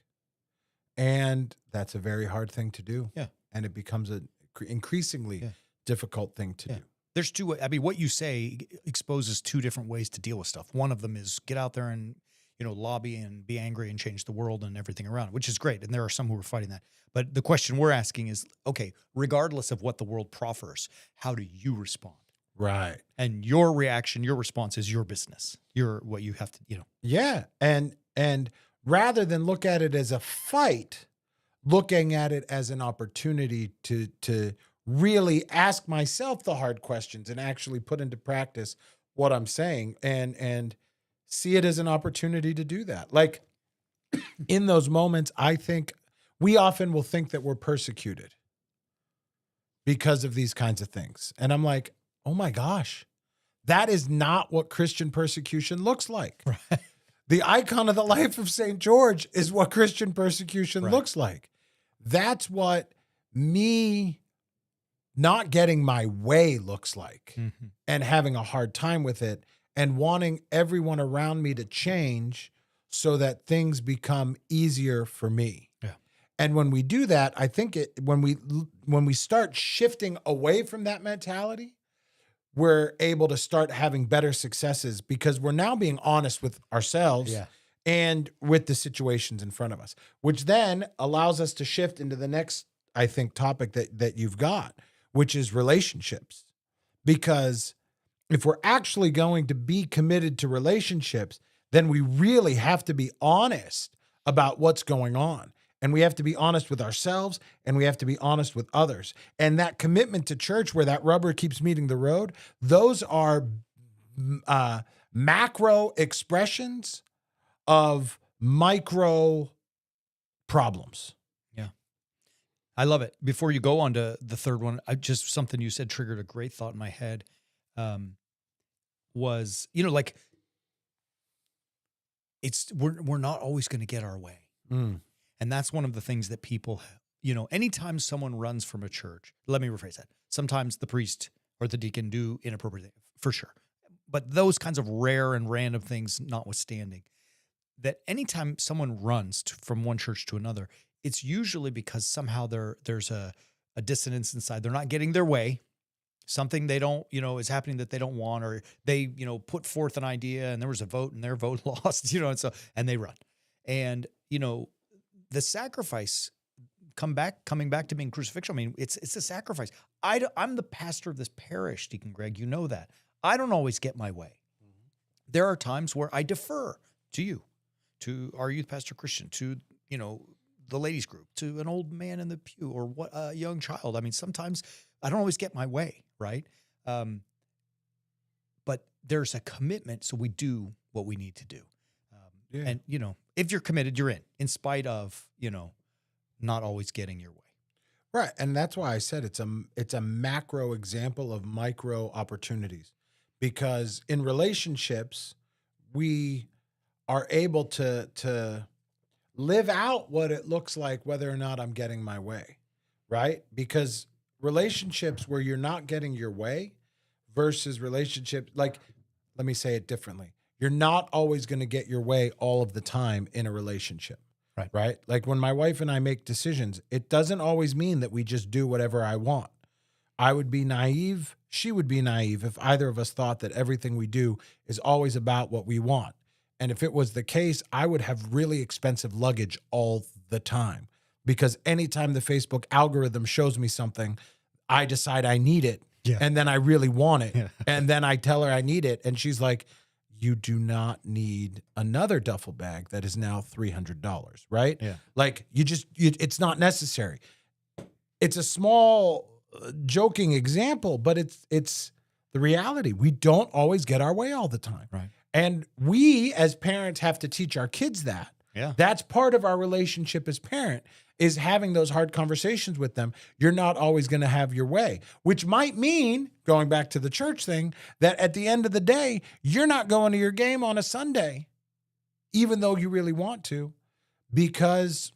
And that's a very hard thing to do. Yeah. And it becomes an increasingly difficult thing to do. There's what you say exposes two different ways to deal with stuff. One of them is get out there and, lobby and be angry and change the world and everything around, which is great. And there are some who are fighting that. But the question we're asking is, okay, regardless of what the world proffers, how do you respond? Right. And your reaction, your response is your business. What you have to, Yeah. And rather than look at it as a fight, looking at it as an opportunity to really ask myself the hard questions and actually put into practice what I'm saying and see it as an opportunity to do that. Like in those moments, I think we often will think that we're persecuted because of these kinds of things. And I'm like, oh my gosh, that is not what Christian persecution looks like. Right. The icon of the life of St. George is what Christian persecution looks like. That's what me not getting my way looks like, and having a hard time with it and wanting everyone around me to change so that things become easier for me. Yeah. And when we do that, I think when we start shifting away from that mentality, we're able to start having better successes because we're now being honest with ourselves and with the situations in front of us, which then allows us to shift into the next, I think, topic that you've got, which is relationships. Because if we're actually going to be committed to relationships, then we really have to be honest about what's going on. And we have to be honest with ourselves, and we have to be honest with others. And that commitment to church where that rubber keeps meeting the road, those are macro expressions of micro problems. Yeah. I love it. Before you go on to the third one, just something you said triggered a great thought in my head. Was, like we're not always going to get our way. Mm. And that's one of the things that people, anytime someone runs from a church, let me rephrase that. Sometimes the priest or the deacon do inappropriate things, for sure. But those kinds of rare and random things notwithstanding, that anytime someone runs from one church to another, it's usually because somehow there's a dissonance inside. They're not getting their way. Something they don't, is happening that they don't want, or they, put forth an idea and there was a vote and their vote lost, and they run. And, the sacrifice coming back to being crucifixion. I mean, it's a sacrifice. I'm the pastor of this parish, Deacon Greg. You know that. I don't always get my way. There are times where I defer to you, to our youth pastor Christian, to, the ladies group, to an old man in the pew, or a young child. I mean, sometimes I don't always get my way, right? But there's a commitment, so we do what we need to do. Yeah. And, if you're committed, you're in spite of, not always getting your way. Right. And that's why I said it's a macro example of micro opportunities, because in relationships, we are able to live out what it looks like, whether or not I'm getting my way. Right. Because relationships where you're not getting your way versus relationships, like, let me say it differently. You're not always going to get your way all of the time in a relationship. Right. Right. Like when my wife and I make decisions, it doesn't always mean that we just do whatever I want. I would be naive. She would be naive if either of us thought that everything we do is always about what we want. And if it was the case, I would have really expensive luggage all the time, because anytime the Facebook algorithm shows me something, I decide I need it. Yeah. And then I really want it. Yeah. And then I tell her I need it. And she's like, you do not need another duffel bag that is now $300, right? Yeah. Like it's not necessary. It's a small joking example, but it's the reality. We don't always get our way all the time. Right. And we as parents have to teach our kids that. Yeah. That's part of our relationship as parent, is having those hard conversations with them. You're not always going to have your way, which might mean, going back to the church thing, that at the end of the day, you're not going to your game on a Sunday, even though you really want to, because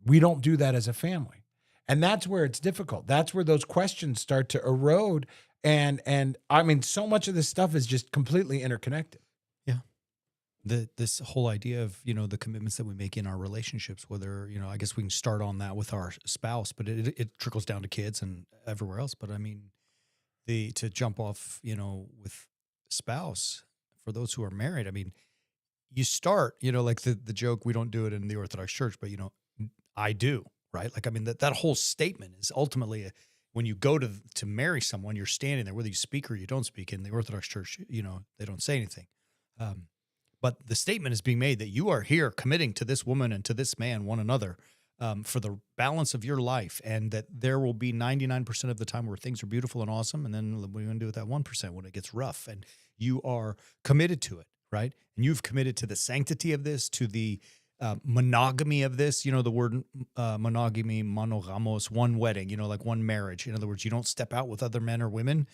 we don't do that as a family. And that's where it's difficult. That's where those questions start to erode. And I mean, so much of this stuff is just completely interconnected. This whole idea of, the commitments that we make in our relationships, whether, I guess we can start on that with our spouse, but it trickles down to kids and everywhere else. But I mean, to jump off, with spouse, for those who are married, I mean, you start, like the joke, we don't do it in the Orthodox Church, but, I do, right? Like, I mean, that whole statement is ultimately when you go to marry someone, you're standing there, whether you speak or you don't speak. In the Orthodox Church, they don't say anything. But the statement is being made that you are here committing to this woman and to this man, one another, for the balance of your life, and that there will be 99% of the time where things are beautiful and awesome, and then what are you going to do with that 1% when it gets rough? And you are committed to it, right? And you've committed to the sanctity of this, to the monogamy of this. The word monogamy, monogamos, one wedding, like one marriage. In other words, you don't step out with other men or women.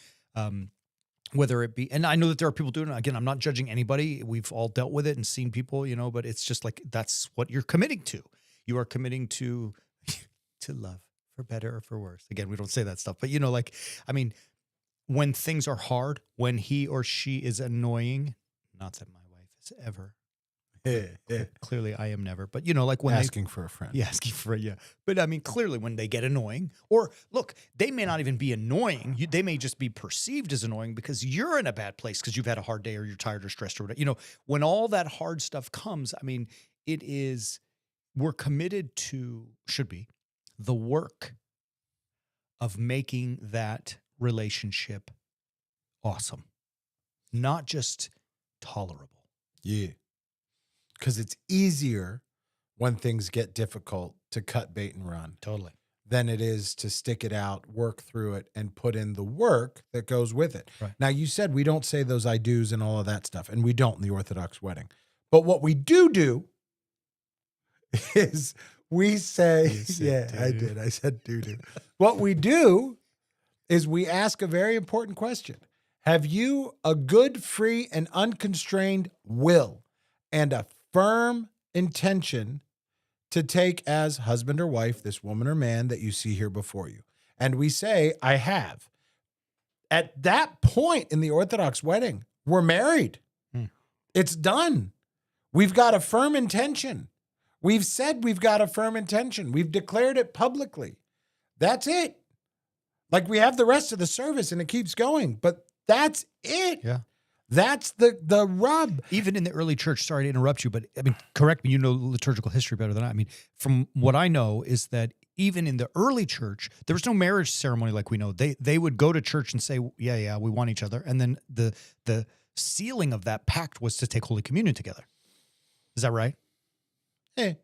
Whether it be, and I know that there are people doing it. Again, I'm not judging anybody. We've all dealt with it and seen people, but it's just like, that's what you're committing to. You are committing to love, for better or for worse. Again, we don't say that stuff, but I mean, when things are hard, when he or she is annoying, not that my wife is ever. Clearly I am never, but like when asking for a friend. Yeah, asking for yeah. But I mean, clearly when they get annoying, or look, they may not even be annoying. They may just be perceived as annoying because you're in a bad place because you've had a hard day or you're tired or stressed or whatever. When all that hard stuff comes, I mean, we're committed to, should be, the work of making that relationship awesome, not just tolerable. Yeah. Because it's easier when things get difficult to cut bait and run. Totally. Than it is to stick it out, work through it, and put in the work that goes with it. Right. Now, you said we don't say those I do's and all of that stuff, and we don't in the Orthodox wedding. But what we do is we say, You said yeah, I doo-doo. did. I said doo-doo. What we do is we ask a very important question. Have you a good, free, and unconstrained will and a firm intention to take as husband or wife this woman or man that you see here before you? And we say, I have. At that point in the Orthodox wedding, we're married. It's done. We've got a firm intention. We've said we've got a firm intention. We've declared it publicly. That's it. Like we have the rest of the service and it keeps going, but that's it. Yeah. That's the rub. Even in the early church, sorry to interrupt you, but I mean, correct me, you know liturgical history better than I. I mean, from what I know is that even in the early church, there was no marriage ceremony like we know. They would go to church and say, yeah, we want each other. And then the sealing of that pact was to take Holy Communion together. Is that right? Hey,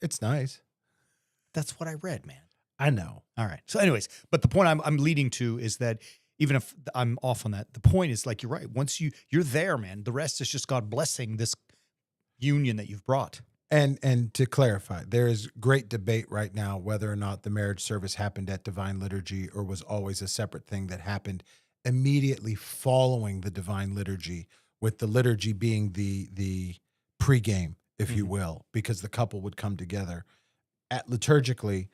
it's nice. That's what I read, man. I know. All right. So anyways, but the point I'm leading to is that even if I'm off on that, the point is like, you're right. Once you're there, man, the rest is just God blessing this union that you've brought. And to clarify, there is great debate right now whether or not the marriage service happened at Divine Liturgy or was always a separate thing that happened immediately following the Divine Liturgy, with the liturgy being the pregame, if you will, because the couple would come together at liturgically,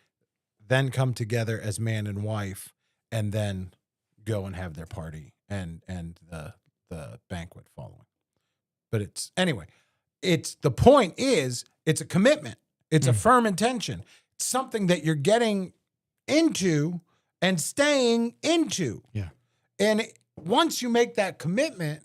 then come together as man and wife, and then go and have their party and the banquet following. But it's anyway, the point is it's a commitment. It's a firm intention. It's something that you're getting into and staying into. Yeah. And once you make that commitment,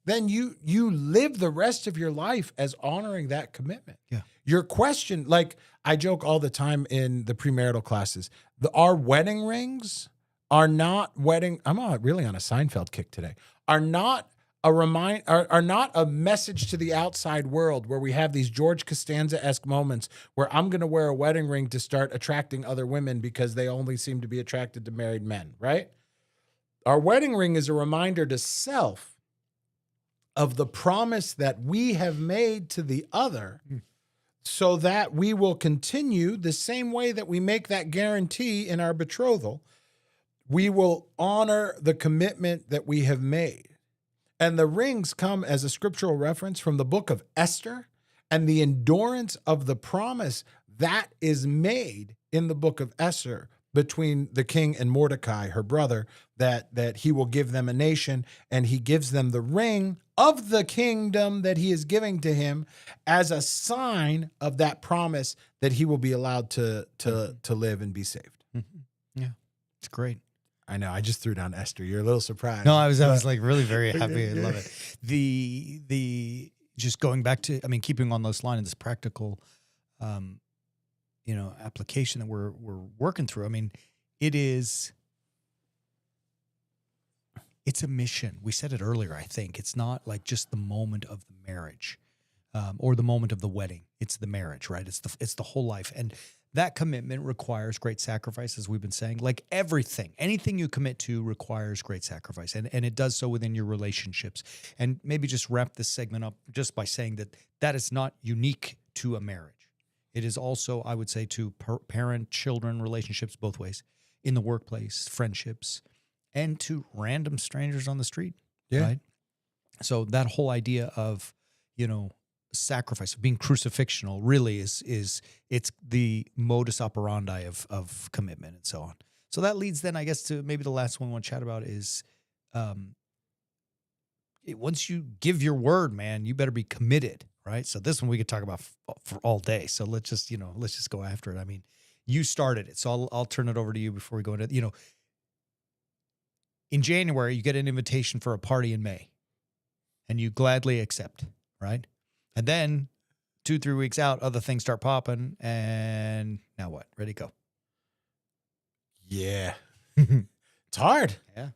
then you live the rest of your life as honoring that commitment. Yeah. Your question, like I joke all the time in the premarital classes, our wedding rings are not I'm really on a Seinfeld kick today, are not are not a message to the outside world where we have these George Costanza-esque moments where I'm going to wear a wedding ring to start attracting other women because they only seem to be attracted to married men, right? Our wedding ring is a reminder to self of the promise that we have made to the other, so that we will continue the same way that we make that guarantee in our betrothal. We will honor the commitment that we have made. And the rings come as a scriptural reference from the book of Esther and the endurance of the promise that is made in the book of Esther between the king and Mordecai, her brother, that he will give them a nation, and he gives them the ring of the kingdom that he is giving to him as a sign of that promise that he will be allowed to live and be saved. Yeah. It's great. I know. I just threw down Esther. You're a little surprised. No, I was like really very happy. I love it. The just going back to, I mean, keeping on those lines, this practical, application that we're working through. I mean, it's a mission. We said it earlier. I think it's not like just the moment of the marriage, or the moment of the wedding. It's the marriage, right? It's the whole life, and that commitment requires great sacrifice, as we've been saying. Like anything you commit to requires great sacrifice, and it does so within your relationships. And maybe just wrap this segment up just by saying that is not unique to a marriage. It is also, I would say, to parent-children relationships both ways, in the workplace, friendships, and to random strangers on the street. Yeah. Right? So that whole idea of, sacrifice, being crucifixional, really is it's the modus operandi of commitment and so on. So that leads then, I guess, to maybe the last one we want to chat about is, once you give your word, man, you better be committed, right? So this one we could talk about for all day. So let's just go after it. I mean, you started it, so I'll turn it over to you before we go into, in January, you get an invitation for a party in May, and you gladly accept, right? And then 2-3 weeks out, other things start popping, and now what? Ready to go. Yeah. It's hard. Yeah.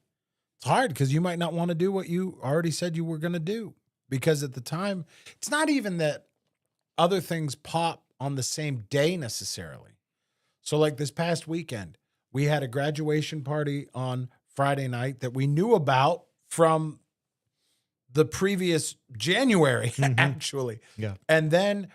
It's hard because you might not want to do what you already said you were going to do, because at the time, it's not even that other things pop on the same day necessarily. So like this past weekend, we had a graduation party on Friday night that we knew about from the previous January, actually. Yeah. And then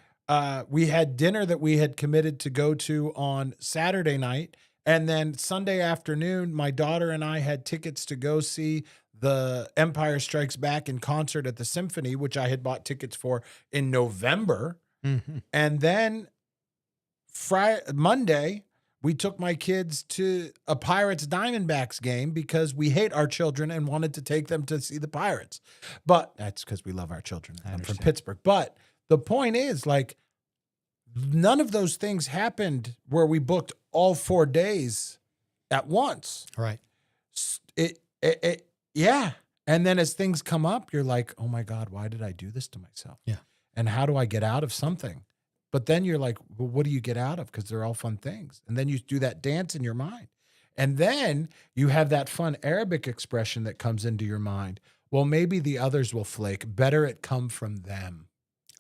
we had dinner that we had committed to go to on Saturday night. And then Sunday afternoon, my daughter and I had tickets to go see the Empire Strikes Back in concert at the Symphony, which I had bought tickets for in November. And then Monday, we took my kids to a Pirates Diamondbacks game because we hate our children and wanted to take them to see the Pirates. But that's because we love our children. I'm from Pittsburgh. But the point is, like, none of those things happened where we booked all 4 days at once. Right. Yeah. And then as things come up, you're like, oh my God, why did I do this to myself? Yeah. And how do I get out of something? But then you're like, well, what do you get out of? Because they're all fun things. And then you do that dance in your mind. And then you have that fun Arabic expression that comes into your mind. Well, maybe the others will flake. Better it come from them.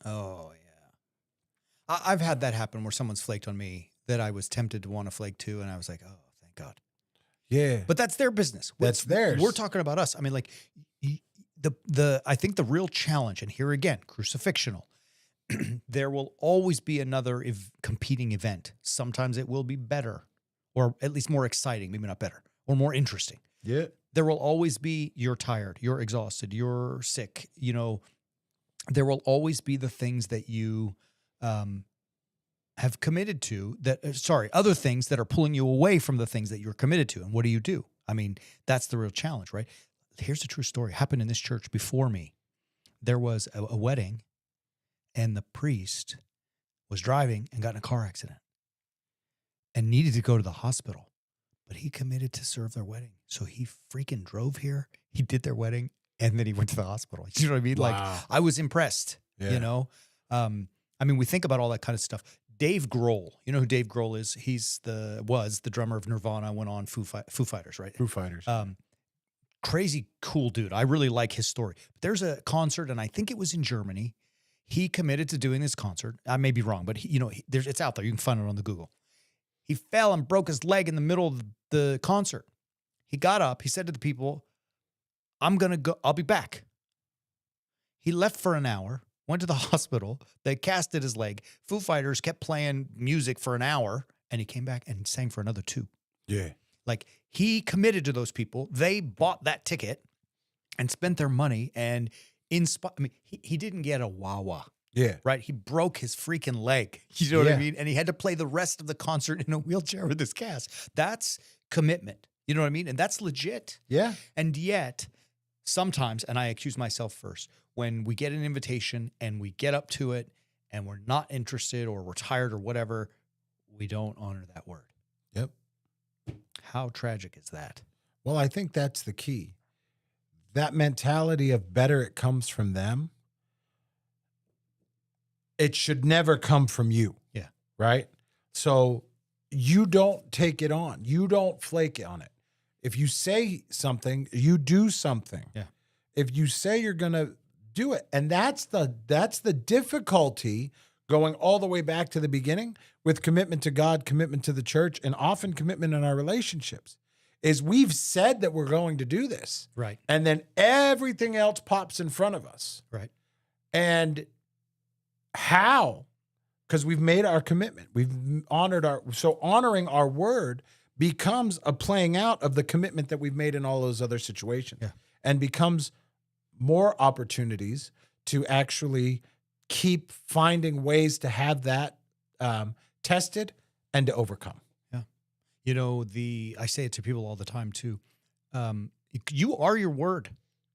Oh, yeah. I've had that happen where someone's flaked on me that I was tempted to want to flake too. And I was like, oh, thank God. Yeah. But that's their business. That's theirs. We're talking about us. I mean, like I think the real challenge, and here again, crucifixional, there will always be another competing event. Sometimes it will be better, or at least more exciting, maybe not better, or more interesting. Yeah. There will always be, you're tired, you're exhausted, you're sick. You know, there will always be the things that you have committed to other things that are pulling you away from the things that you're committed to. And what do? I mean, that's the real challenge, right? Here's a true story. It happened in this church before me. There was a wedding, and the priest was driving and got in a car accident and needed to go to the hospital, but he committed to serve their wedding. So he freaking drove here. He did their wedding, and then he went to the hospital. You know what I mean? Wow. Like, I was impressed, you know? I mean, we think about all that kind of stuff. Dave Grohl, you know who Dave Grohl is? Was the drummer of Nirvana, went on Foo Fighters, right? Foo Fighters. Crazy cool dude. I really like his story. There's a concert, and I think it was in Germany. He committed to doing this concert. I may be wrong, but it's out there. You can find it on the Google. He fell and broke his leg in the middle of the concert. He got up. He said to the people, I'm going to go. I'll be back. He left for an hour, went to the hospital. They casted his leg. Foo Fighters kept playing music for an hour, and he came back and sang for another 2. Yeah. Like, he committed to those people. They bought that ticket and spent their money. And he didn't get a wah-wah. Yeah. Right? He broke his freaking leg. You know what I Yeah. mean? And he had to play the rest of the concert in a wheelchair with his cast. That's commitment. You know what I mean? And that's legit. Yeah. And yet, sometimes, and I accuse myself first, when we get an invitation and we get up to it and we're not interested or we're tired or whatever, we don't honor that word. Yep. How tragic is that? Well, I think that's the key. That mentality of better it comes from them. It should never come from you. Yeah. Right? So you don't take it on. You don't flake on it. If you say something, you do something. Yeah. If you say you're going to do it. And that's the difficulty going all the way back to the beginning with commitment to God, commitment to the church, and often commitment in our relationships. Is we've said that we're going to do this. Right. And then everything else pops in front of us. Right. And how? Because we've made our commitment. We've honored honoring our word becomes a playing out of the commitment that we've made in all those other situations. Yeah. And becomes more opportunities to actually keep finding ways to have that tested and to overcome. You know, I say it to people all the time too. You are your word.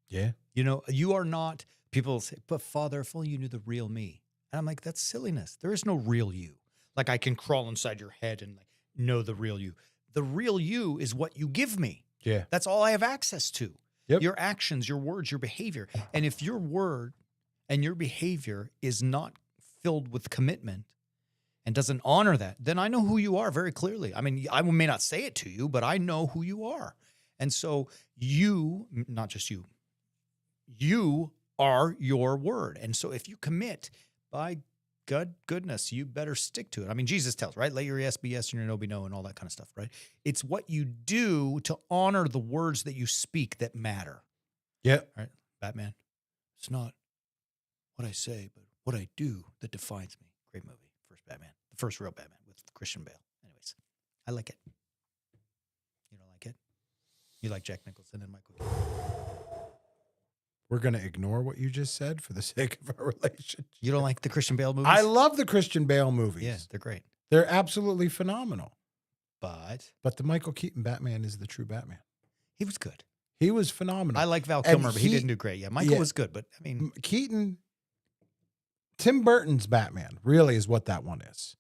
Yeah. You know, you are not, people say, but Father, if only you knew the real me. And I'm like, that's silliness. There is no real you. Like, I can crawl inside your head and like know the real you. The real you is what you give me. Yeah. That's all I have access to. Yep. Your actions, your words, your behavior. And if your word and your behavior is not filled with commitment and doesn't honor that, then I know who you are very clearly. I mean, I may not say it to you, but I know who you are. And so you, not just you are your word. And so if you commit, by goodness, you better stick to it. I mean, Jesus tells, right? Let your yes be yes and your no be no and all that kind of stuff, right? It's what you do to honor the words that you speak that matter. Yeah. Right? Batman. It's not what I say, but what I do that defines me. Great movie. First Batman. The first real Batman with Christian Bale. Anyways, I like it. You don't like it? You like Jack Nicholson and Michael Keaton. We're going to ignore what you just said for the sake of our relationship. You don't like the Christian Bale movies? I love the Christian Bale movies. Yeah, they're great. They're absolutely phenomenal. But the Michael Keaton Batman is the true Batman. he was good. He was phenomenal. I like Val And Kilmer, but he didn't do great. Yeah, Michael was good, but I mean, Keaton, Tim Burton's Batman really is what that one is.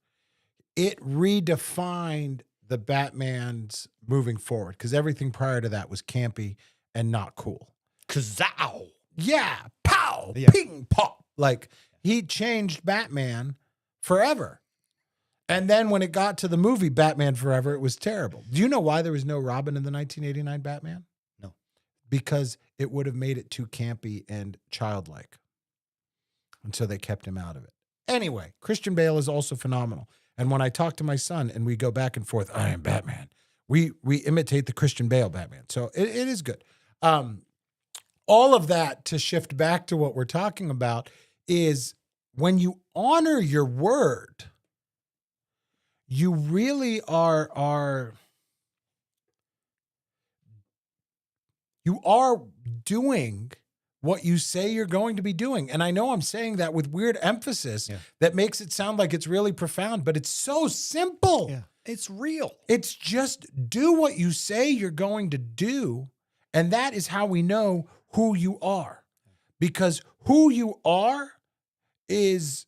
It redefined the Batmans moving forward because everything prior to that was campy and not cool. kazow. Yeah, pow, Yeah. ping, pop. Like he changed Batman forever. And then when it got to the movie Batman Forever, it was terrible. Do you know why there was no Robin in the 1989 Batman? No. Because it would have made it too campy and childlike. And so they kept him out of it. Anyway, Christian Bale is also phenomenal. And when I talk to my son and we go back and forth, I am Batman, we imitate the Christian Bale Batman. So it is good. All of that to shift back to what we're talking about is when you honor your word, you really are doing what you say you're going to be doing. And I know I'm saying that with weird emphasis that makes it sound like it's really profound, but it's so simple. Yeah, it's real. It's just do what you say you're going to do. And that is how we know who you are. Because who you are is,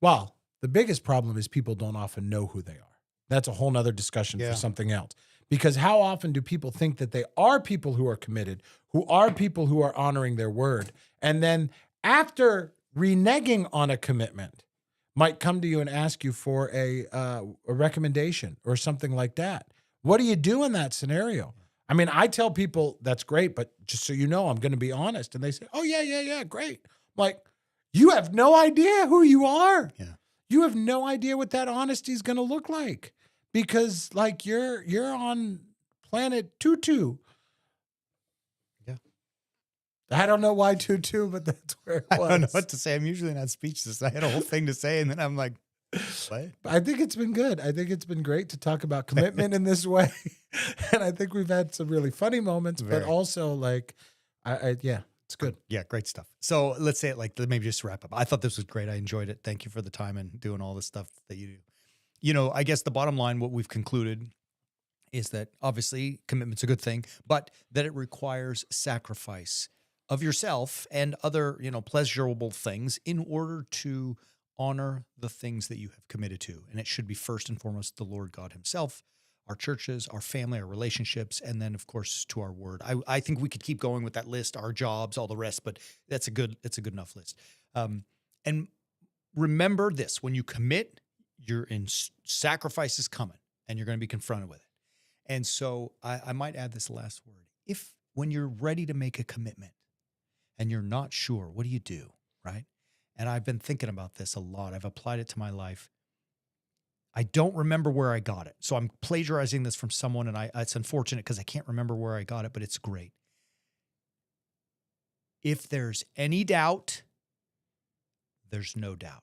well, the biggest problem is people don't often know who they are. That's a whole nother discussion for something else. Because how often do people think that they are people who are committed, who are people who are honoring their word, and then after reneging on a commitment, might come to you and ask you for a recommendation or something like that? What do you do in that scenario? I mean, I tell people that's great, but just so you know, I'm going to be honest. And they say, oh, yeah, great. I'm like, you have no idea who you are. Yeah. You have no idea what that honesty is going to look like because like you're on planet Tutu. Yeah. I don't know why Tutu, but that's where it was. I don't know what to say. I'm usually not speechless. I had a whole thing to say, and then I'm like, what? I think it's been good. I think it's been great to talk about commitment in this way. And I think we've had some really funny moments, but also like, it's good. Yeah, great stuff. So let's say it like, maybe just wrap up. I thought this was great. I enjoyed it. Thank you for the time and doing all the stuff that you do. You know, I guess the bottom line, what we've concluded is that obviously commitment's a good thing, but that it requires sacrifice of yourself and other, pleasurable things in order to honor the things that you have committed to. And it should be first and foremost the Lord God himself, our churches, our family, our relationships, and then of course to our word. I think we could keep going with that list, our jobs, all the rest, but it's a good enough list. And remember this, when you commit, you're in sacrifice is coming and you're going to be confronted with it. And so I might add this last word. If when you're ready to make a commitment and you're not sure, what do you do? Right. And I've been thinking about this a lot. I've applied it to my life. I don't remember where I got it. So I'm plagiarizing this from someone, and it's unfortunate because I can't remember where I got it, but it's great. If there's any doubt, there's no doubt.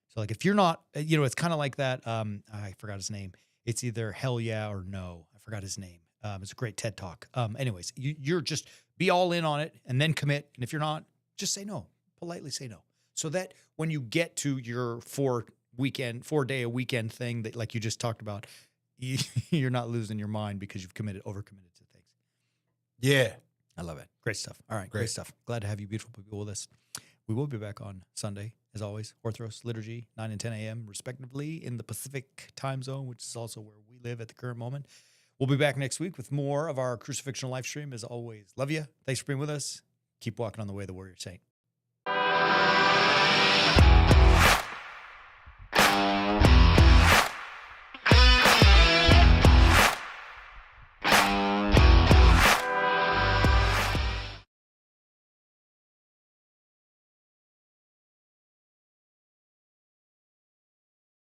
So like if you're not, it's kind of like that. I forgot his name. It's either hell yeah or no. I forgot his name. It's a great TED Talk. Anyways, you're just be all in on it and then commit. And if you're not, just say no. Politely say no. So that when you get to your 4-day a weekend thing that like you just talked about, you're not losing your mind because you've overcommitted to things. Yeah. I love it. Great stuff. All right. Great stuff. Glad to have you beautiful people with us. We will be back on Sunday, as always. Orthros Liturgy, 9 and 10 a.m. respectively in the Pacific time zone, which is also where we live at the current moment. We'll be back next week with more of our Crucifixion live stream. As always, love you. Thanks for being with us. Keep walking on the way of the warrior saint.